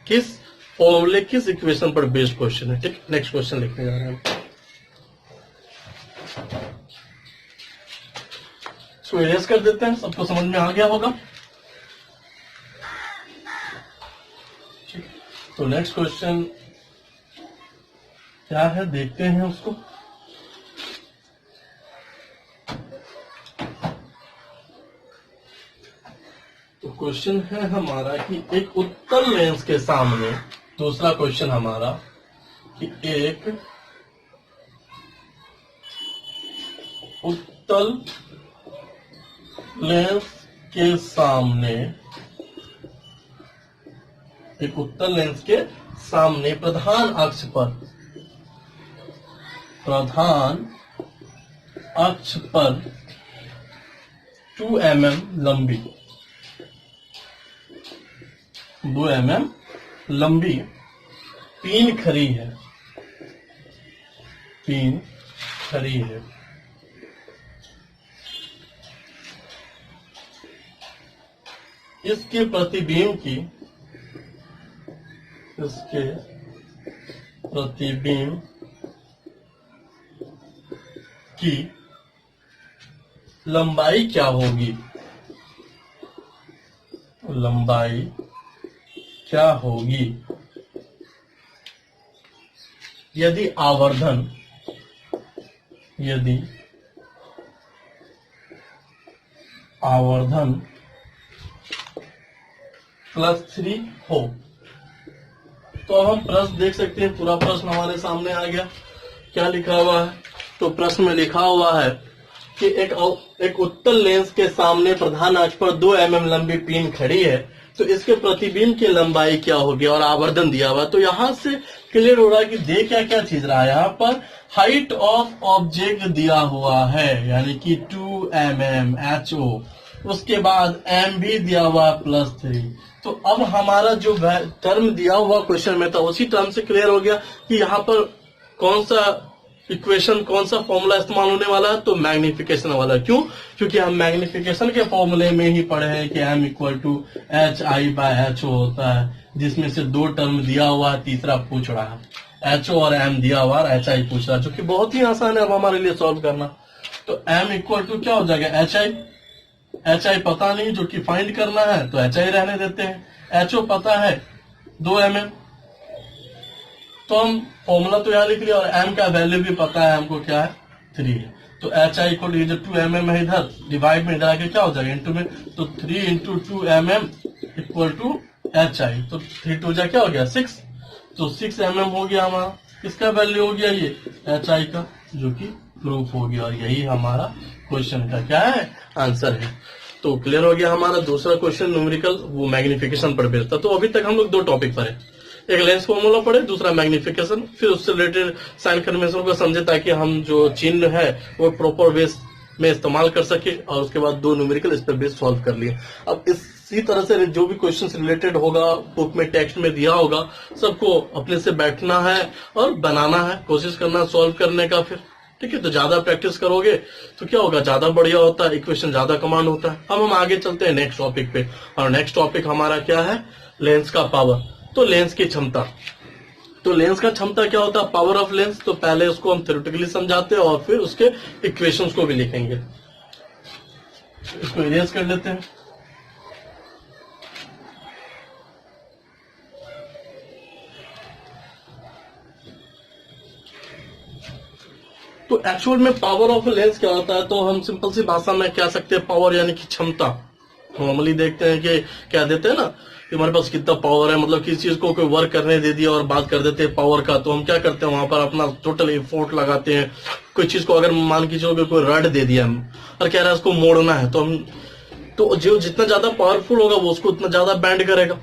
किस फॉर्मूले किस इक्वेशन पर बेस्ड क्वेश्चन है। ठीक, नेक्स्ट क्वेश्चन लिखने जा रहे हैं। इसको इरेज कर देते हैं, सबको समझ में आ गया होगा। ठीक, तो नेक्स्ट क्वेश्चन क्या है देखते हैं उसको। तो क्वेश्चन है हमारा कि एक उत्तल लेंस के सामने, दूसरा क्वेश्चन हमारा कि एक उत्तल लेंस के सामने, एक उत्तल लेंस के सामने प्रधान अक्ष पर 2 mm लंबी 2 mm लंबी पिन खड़ी है, पिन खड़ी है। इसके प्रतिबिंब की, इसके प्रतिबिंब की लंबाई क्या होगी, लंबाई क्या होगी यदि आवर्धन, यदि आवर्धन +3 हो। तो अब हम प्रश्न देख सकते हैं, पूरा प्रश्न हमारे सामने आ गया। क्या लिखा हुआ है, तो प्रश्न में लिखा हुआ है कि एक उत्तल लेंस के सामने प्रधान अक्ष पर 2 mm लंबी पिन खड़ी है, तो इसके प्रतिबिंब की लंबाई क्या होगी और आवर्धन दिया हुआ। तो यहाँ से क्लियर हो रहा है कि दे क्या क्या चीज रहा है, यहाँ पर हाइट ऑफ ऑब्जेक्ट दिया हुआ है यानी कि 2 mm HO, उसके बाद m भी दिया हुआ +3। तो अब हमारा जो टर्म दिया हुआ क्वेश्चन में था उसी टर्म से क्लियर हो गया कि यहाँ पर कौन सा इक्वेशन, कौन सा फॉर्मूला इस्तेमाल होने वाला है, तो मैग्निफिकेशन वाला। क्यों, क्योंकि हम मैग्निफिकेशन के फॉर्मूले में ही पढ़े हैं कि m = HI/HO होता है, जिसमें से 2 टर्म दिया हुआ है, तीसरा पूछ रहा है। HO और m दिया हुआ है, HI पूछ रहा है, जो कि बहुत ही आसान है अब हमारे लिए सॉल्व करना। तो m = क्या हो जाएगा HI पता नहीं, जो कि फाइंड करना है, तो HI रहने देते हैं। HO पता है 2 mm, तो हम फॉर्मूला तो यहाँ लिख लिया, और m का वैल्यू भी पता है हमको, क्या है 3 है। तो HI को जो 2 mm है इधर डिवाइड में डाल के क्या हो जाएगा इंटू में, तो 3 × 2 mm = HI, तो 3 2 क्या हो गया 6, तो 6 mm हो गया हमारा। किसका वैल्यू हो गया, ये HI का, जो कि प्रूफ हो गया, और यही हमारा क्वेश्चन का क्या है आंसर है। तो क्लियर हो गया हमारा दूसरा क्वेश्चन न्यूमेरिकल, वो मैग्निफिकेशन पर बेस्ड था। तो अभी तक हम लोग 2 टॉपिक पढ़े, एक लेंस फॉर्मूला पढ़े, दूसरा मैग्निफिकेशन, फिर उससे रिलेटेड साइन कन्वेंशन को समझे ताकि हम जो चिन्ह है वो प्रॉपर वे में इस्तेमाल कर सके, और उसके बाद 2 न्यूमेरिकल इस पर बेस्ड सॉल्व कर लिए। अब इसी तरह से जो भी क्वेश्चन रिलेटेड होगा, बुक में टेक्स्ट में दिया होगा, सबको अपने से बैठना है और बनाना है, कोशिश करना सॉल्व करने का। फिर ठीक है, तो ज्यादा प्रैक्टिस करोगे तो क्या होगा, ज्यादा बढ़िया होता है, इक्वेशन ज्यादा कमांड होता है। अब हम आगे चलते हैं नेक्स्ट टॉपिक पे, और नेक्स्ट टॉपिक हमारा क्या है, लेंस का पावर। तो तो लेंस की क्षमता, तो लेंस का क्षमता क्या होता है, पावर ऑफ लेंस। तो पहले उसको हम थ्योरेटिकली समझाते हैं और फिर उसके इक्वेशंस को भी लिखेंगे। इसको इरेज कर लेते हैं। तो एक्चुअल में पावर ऑफ लेंस क्या होता है, तो हम सिंपल सी भाषा में कह सकते हैं पावर यानी कि क्षमता। नॉर्मली देखते हैं कि क्या देते हैं ना कि हमारे पास कितना पावर है, मतलब किसी चीज को कोई वर्क करने दे दिया और बात कर देते हैं पावर का, तो हम क्या करते हैं वहां पर अपना टोटल एफोर्ट लगाते हैं। कोई चीज को अगर मान के चलो कोई रड दे दिया हम और कह रहा है उसको मोड़ना है, तो हम तो जो जितना ज्यादा पावरफुल होगा वो उसको उतना ज्यादा बैंड करेगा।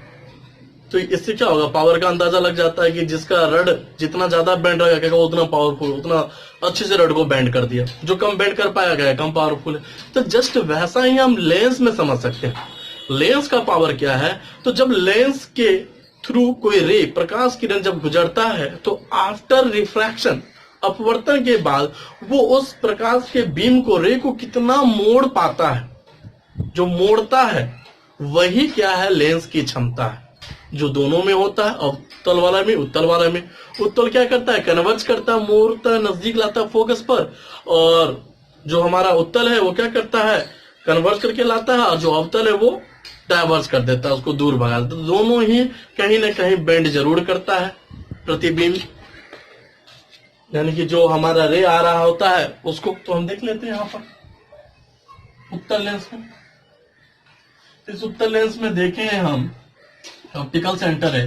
तो इससे क्या होगा, पावर का अंदाजा लग जाता है कि जिसका रड जितना ज्यादा बैंड रहेगा वो उतना पावरफुल, उतना अच्छे से रड को बैंड कर दिया। जो कम बैंड कर पाया गया कम पावरफुल है। तो जस्ट वैसा ही हम लेंस में समझ सकते हैं। लेंस का पावर क्या है, तो जब लेंस के थ्रू कोई रे प्रकाश किरण जब गुजरता है तो आफ्टर रिफ्रैक्शन अपवर्तन के बाद वो उस प्रकाश के बीम को रे को कितना मोड़ पाता है, जो मोड़ता है वही क्या है, लेंस की क्षमता है। जो दोनों में होता है, अवतल वाला में उत्तल वाला में। उत्तल क्या करता है, कन्वर्ज करता है, मोड़ता है, नजदीक लाता है फोकस पर, और जो हमारा उत्तल है वो क्या करता है, कन्वर्ज करके लाता है, और जो अवतल है वो डाइवर्स कर देता है, उसको दूर भगा देता है। दोनों ही कहीं ना कहीं बेंड जरूर करता है प्रतिबिंब, यानी कि जो हमारा रे आ रहा होता है उसको। तो हम देख लेते हैं यहाँ पर उत्तल लेंस में। इस उत्तल लेंस में देखे हैं हम, ऑप्टिकल सेंटर है,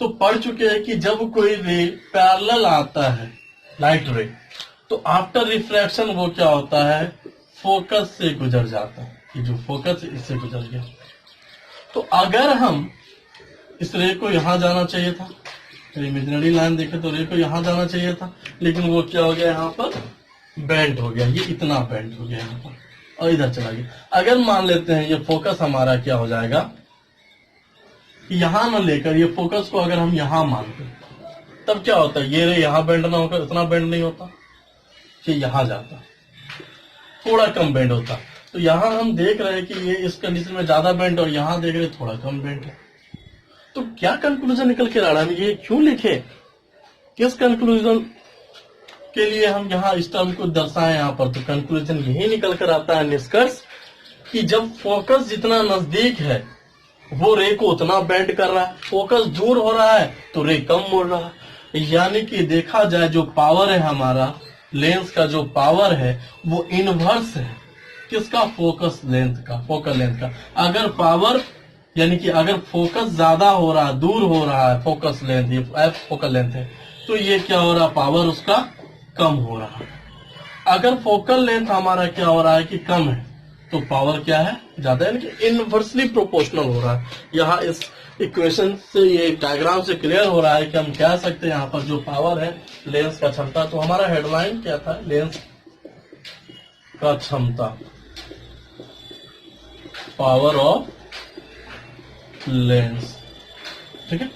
तो पढ़ चुके हैं कि जब कोई रे पैरेलल आता है लाइट रे, तो आफ्टर रिफ्रैक्शन वो क्या होता है, फोकस से गुजर जाता है। कि जो फोकस इससे गुजर गया, तो अगर हम इस रे को यहां जाना चाहिए था, इमेजिनरी लाइन देखे तो रे को यहां जाना चाहिए था, लेकिन वो क्या हो गया, यहाँ पर बेंड हो गया, ये इतना बेंड हो गया यहाँ पर और इधर चला गया। अगर मान लेते हैं ये फोकस हमारा क्या हो जाएगा, यहां न लेकर ये फोकस को अगर हम यहां मानते तब क्या होता है, ये रे यहां बेंड ना होकर इतना बेंड नहीं होता, कि यहां जाता थोड़ा कम बेंड होता। तो यहां हम देख रहे हैं कि ये इस कंडीशन में ज्यादा बेंड और यहां देख रहे थोड़ा कम बेंड है। तो क्या कंक्लूजन निकल के आ रहा है, ये क्यों लिखे, किस कंक्लूजन के लिए हम यहाँ इस टर्म को दर्शाए यहाँ पर। तो कंक्लूजन यही निकल कर आता है, निष्कर्ष, कि जब फोकस जितना नजदीक है वो रे को उतना बेंड कर रहा है, फोकस दूर हो रहा है तो रे कम मुड़ रहा है। यानी कि देखा जाए जो पावर है हमारा लेंस का, जो पावर है वो इनवर्स है किसका, फोकस लेंथ का, फोकल लेंथ का। अगर पावर यानी कि अगर फोकस ज्यादा हो रहा है, दूर हो रहा है, फोकस लेंथ ये एफ फोकल लेंथ है, तो ये क्या हो रहा है, पावर उसका कम हो रहा है। अगर फोकल लेंथ हमारा क्या हो रहा है कि कम है, तो पावर क्या है, ज्यादा, यानी कि इनवर्सली प्रोपोर्शनल हो रहा है। यहाँ इस इक्वेशन से, ये डायग्राम से क्लियर हो रहा है कि हम कह सकते हैं यहाँ पर जो पावर है लेंस का क्षमता। तो हमारा हेडलाइन क्या था, लेंस का क्षमता, पावर ऑफ लेंस, ठीक है,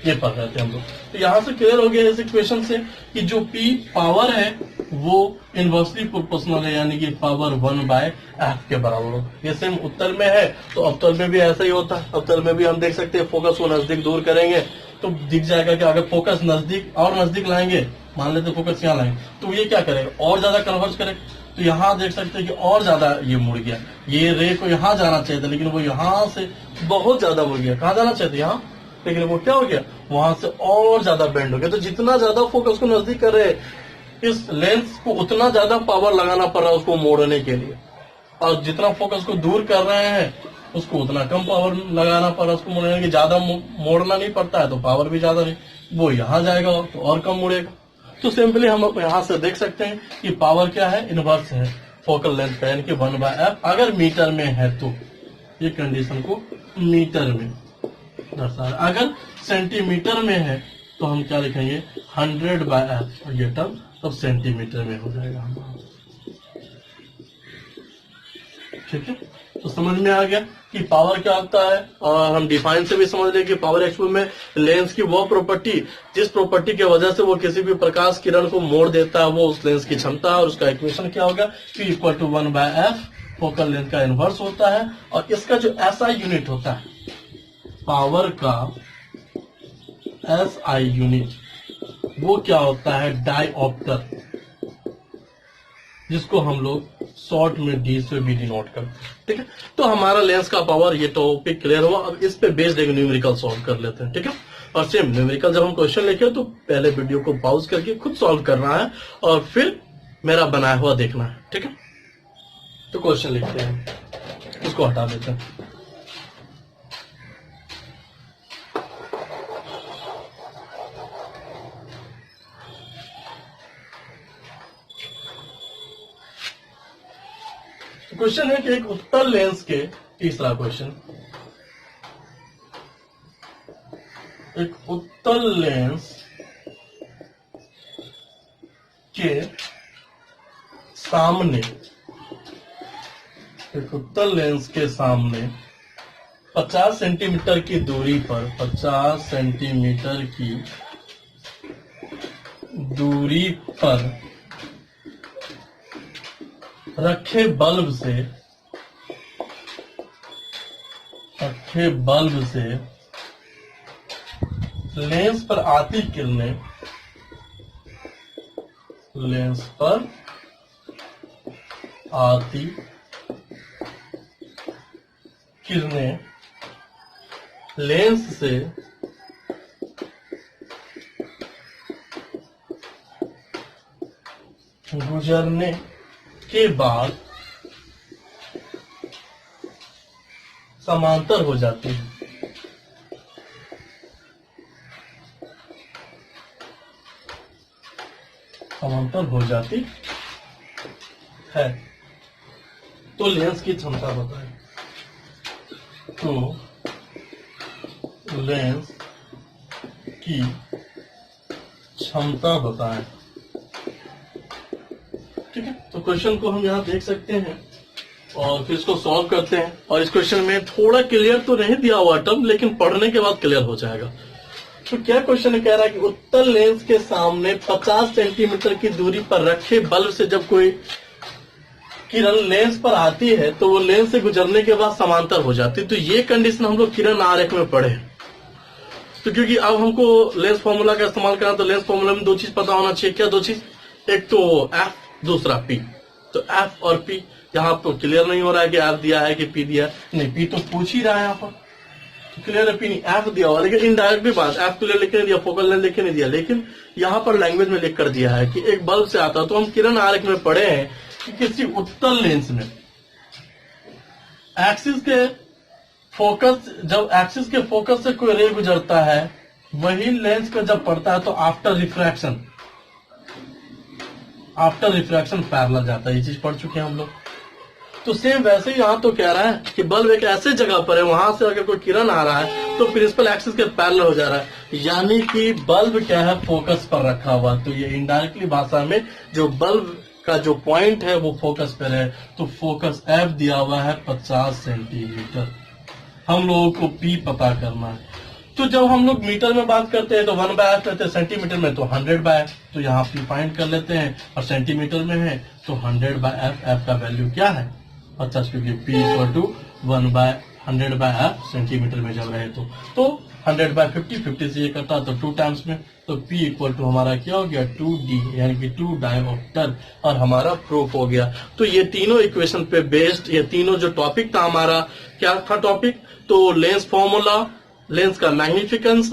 ये पढ़ रहे थे हम लोग। तो यहां से क्लियर हो गया इस इक्वेशन से कि जो P पावर है वो इनवर्सली प्रोपोर्शनल है, यानी कि पावर 1/f के बराबर हो। ये सेम उत्तल में है तो अवतल में भी ऐसा ही होता है। अवतल में भी हम देख सकते हैं फोकस को नजदीक दूर करेंगे तो दिख जाएगा कि अगर फोकस नजदीक और नजदीक लाएंगे, मान लेते फोकस यहाँ लाएंगे, तो ये क्या करेगा, और ज्यादा कन्वर्ज करेगा। तो यहाँ देख सकते हैं कि और ज्यादा ये मुड़ गया, ये रे को यहाँ जाना चाहिए था लेकिन वो यहाँ से बहुत ज्यादा मुड़ गया। कहाँ जाना चाहिए था, यहाँ, लेकिन वो क्या हो गया, वहां से और ज्यादा बेंड हो गया। तो जितना ज्यादा फोकस को नजदीक कर रहे इस लेंस को, उतना ज्यादा पावर लगाना पड़ रहा है उसको मोड़ने के लिए, और जितना फोकस को दूर कर रहे हैं उसको उतना कम पावर लगाना पड़ रहा है उसको मोड़ने के। ज्यादा मोड़ना नहीं पड़ता है तो पावर भी ज्यादा नहीं, वो यहाँ जाएगा तो और कम मुड़ेगा। तो सिंपली हम यहाँ से देख सकते हैं कि पावर क्या है, इनवर्स है फोकल लेंथ का, यानी कि 1/f अगर मीटर में है तो। ये कंडीशन को मीटर में दर्शा रहा है। अगर सेंटीमीटर में है तो हम क्या लिखेंगे, 100/f, और ये टर्म तब सेंटीमीटर में हो जाएगा हमारा। ठीक है, तो समझ में आ गया कि पावर क्या होता है, और हम डिफाइन से भी समझ रहे कि पावर एक्चुअल में लेंस की वो प्रॉपर्टी जिस प्रॉपर्टी की वजह से वो किसी भी प्रकाश किरण को मोड़ देता है, वो उस लेंस की क्षमता, और उसका इक्वेशन क्या होगा, P = 1/f फोकल लेंथ का इनवर्स होता है। और इसका जो ऐसा यूनिट होता है पावर का SI यूनिट, वो क्या होता है डायऑप्टर, जिसको हम लोग शॉर्ट में डी से बी डिनोट करते हैं। ठीक है, तो हमारा लेंस का पावर, ये टॉपिक क्लियर हुआ। अब इस पे बेस्ड एक न्यूमेरिकल सॉल्व कर लेते हैं। ठीक है, और सेम न्यूमेरिकल जब हम क्वेश्चन लिखे तो पहले वीडियो को पॉज करके खुद सॉल्व करना है और फिर मेरा बनाया हुआ देखना है। ठीक है, तो क्वेश्चन लिखते हैं, उसको हटा देते हैं। क्वेश्चन है कि एक उत्तल लेंस के, तीसरा क्वेश्चन, एक उत्तल लेंस के सामने, एक उत्तल लेंस के सामने 50 सेंटीमीटर की दूरी पर, 50 सेंटीमीटर की दूरी पर रखे बल्ब से लेंस पर आती किरणें, लेंस पर आती किरणें लेंस से गुजरने के बाद समांतर हो जाती है। समांतर हो जाती है, तो लेंस की क्षमता बताएं। तो लेंस की क्षमता बताएं। ठीक है, तो क्वेश्चन को हम यहाँ देख सकते हैं और फिर इसको सॉल्व करते हैं। और इस क्वेश्चन में थोड़ा क्लियर तो नहीं दिया हुआ टर्म, लेकिन पढ़ने के बाद क्लियर हो जाएगा। तो क्या क्वेश्चन कह रहा है कि उत्तल लेंस के सामने 50 सेंटीमीटर की दूरी पर रखे बल्ब से जब कोई किरण लेंस पर आती है तो वो लेंस से गुजरने के बाद समांतर हो जाती है। तो ये कंडीशन हम लोग किरण आरेख में पढ़े। तो क्योंकि अब हमको लेंस फॉर्मूला का इस्तेमाल करना, तो लेंस फॉर्मूला में दो चीज पता होना चाहिए। क्या दो चीज? एक तो एफ, दूसरा पी। तो एफ और पी यहाँ तो क्लियर नहीं हो रहा है कि एफ दिया है कि पी दिया है। नहीं, पी तो पूछ ही रहा है यहाँ पर, तो क्लियर है पी नहीं, एफ दिया हुआ। लेकिन इनडायरेक्ट भी बात, एफ क्लियर लिख के नहीं दिया, फोकल लेंथ लिख के नहीं दिया, लेकिन यहाँ पर लैंग्वेज में लिख कर दिया है कि एक बल्ब से आता है। तो हम किरण आरेख में पढ़े हैं कि किसी उत्तल लेंस में एक्सिस के फोकस, जब एक्सिस के फोकस से कोई रे गुजरता है, वही लेंस का जब पड़ता है तो आफ्टर रिफ्रैक्शन पैरेलल जाता है। ये चीज पढ़ चुके हैं हम लोग। तो सेम वैसे ही यहाँ तो कह रहा है कि बल्ब एक ऐसे जगह पर है, वहां से अगर कोई किरण आ रहा है तो प्रिंसिपल एक्सिस के पैरेलल हो जा रहा है, यानी कि बल्ब क्या है, फोकस पर रखा हुआ। तो ये इनडायरेक्टली भाषा में जो बल्ब का जो पॉइंट है वो फोकस पर है। तो फोकस एफ दिया हुआ है 50 सेंटीमीटर। हम लोगों को पी पता करना है। तो जब हम लोग मीटर में बात करते हैं तो 1/f लेते हैं, सेंटीमीटर में तो 100/f। तो यहाँ पी फाइंड कर लेते हैं, और सेंटीमीटर में है तो 100/f। एफ का वैल्यू क्या है? 50, क्योंकि p equal to 1/100/f centimetre में जब रहे तो 100/50, 50 से ये करता तो 2 टाइम्स में, तो p इक्वल टू हमारा क्या हो गया 2d, यानी कि 2 डायोप्टर, और हमारा प्रूफ हो गया। तो ये तीनों इक्वेशन पे बेस्ड, ये तीनों जो टॉपिक था हमारा, क्या था टॉपिक? तो लेंस फॉर्मूला, लेंस का मैग्निफिकेंस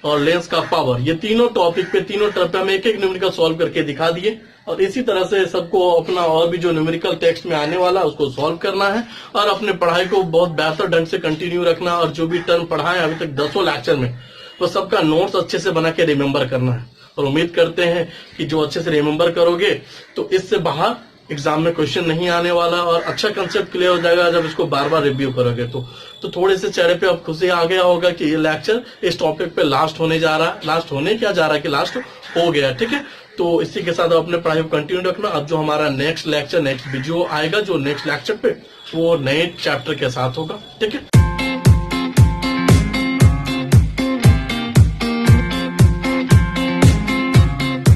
और लेंस का पावर, ये तीनों टॉपिक पे, तीनों टर्म पे हम एक एक न्यूमेरिकल सॉल्व करके दिखा दिए। और इसी तरह से सबको अपना और भी जो न्यूमेरिकल टेक्स्ट में आने वाला उसको सॉल्व करना है, और अपने पढ़ाई को बहुत बेहतर ढंग से कंटिन्यू रखना। और जो भी टर्म पढ़ाए अभी तक 10 लेक्चर में, वो सबका नोट्स अच्छे से बना के रिमेम्बर करना है। और उम्मीद करते हैं कि जो अच्छे से रिमेम्बर करोगे तो इससे बाहर एग्जाम में क्वेश्चन नहीं आने वाला, और अच्छा कंसेप्ट क्लियर हो जाएगा जब इसको बार बार रिव्यू करोगे। तो थोड़े से चेहरे पे अब खुशी आ गया होगा कि ये लेक्चर इस टॉपिक पे लास्ट होने जा रहा है। लास्ट होने क्या जा रहा है कि लास्ट हो गया। ठीक है, तो इसी के साथ अपने पढ़ाई को कंटिन्यू रखना। अब जो हमारा नेक्स्ट लेक्चर, नेक्स्ट वीडियो आएगा जो नेक्स्ट लेक्चर पे, वो नए चैप्टर के साथ होगा। ठीक है,